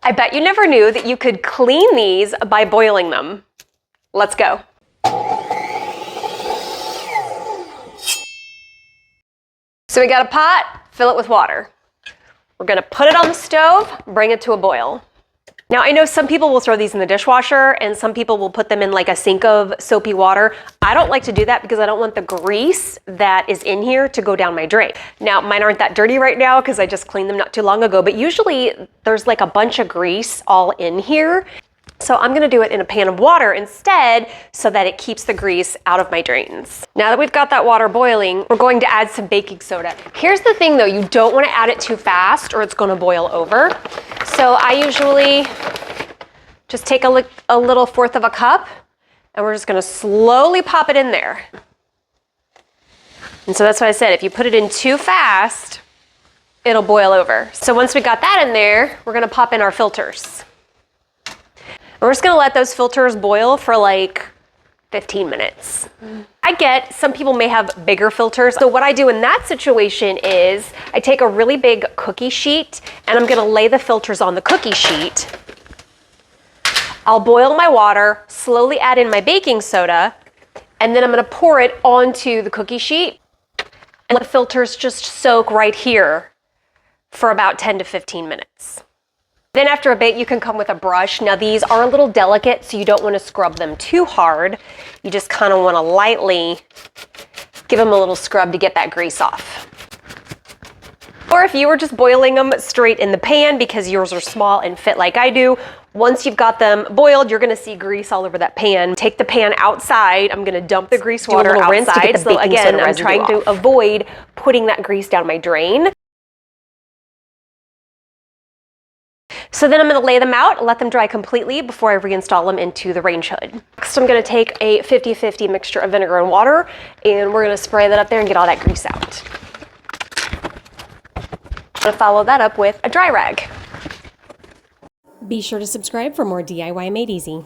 I bet you never knew that you could clean these by boiling them. Let's go. So we got a pot, fill it with water. We're gonna put it on the stove, bring it to a boil. Now I know some people will throw these in the dishwasher and some people will put them in like a sink of soapy water. I don't like to do that because I don't want the grease that is in here to go down my drain. Now mine aren't that dirty right now because I just cleaned them not too long ago, but usually there's like a bunch of grease all in here. So I'm gonna do it in a pan of water instead so that it keeps the grease out of my drains. Now that we've got that water boiling, we're going to add some baking soda. Here's the thing though, you don't wanna add it too fast or it's gonna boil over. So I usually just take a little 1/4 of a cup and we're just gonna slowly pop it in there. And so that's why I said, if you put it in too fast, it'll boil over. So once we got that in there, we're gonna pop in our filters. We're just gonna let those filters boil for like 15 minutes. I get some people may have bigger filters. So what I do in that situation is I take a really big cookie sheet and I'm gonna lay the filters on the cookie sheet. I'll boil my water, slowly add in my baking soda, and then I'm gonna pour it onto the cookie sheet and let the filters just soak right here for about 10 to 15 minutes. Then after a bit, you can come with a brush. Now these are a little delicate, so you don't want to scrub them too hard. You just kind of want to lightly give them a little scrub to get that grease off. Or if you were just boiling them straight in the pan because yours are small and fit like I do, once you've got them boiled, you're gonna see grease all over that pan. Take the pan outside. I'm gonna dump the grease water outside. So again, I'm trying to avoid putting that grease down my drain. So then I'm gonna lay them out, let them dry completely before I reinstall them into the range hood. Next, I'm gonna take a 50-50 mixture of vinegar and water, and we're gonna spray that up there and get all that grease out. I'm gonna follow that up with a dry rag. Be sure to subscribe for more DIY Made Easy.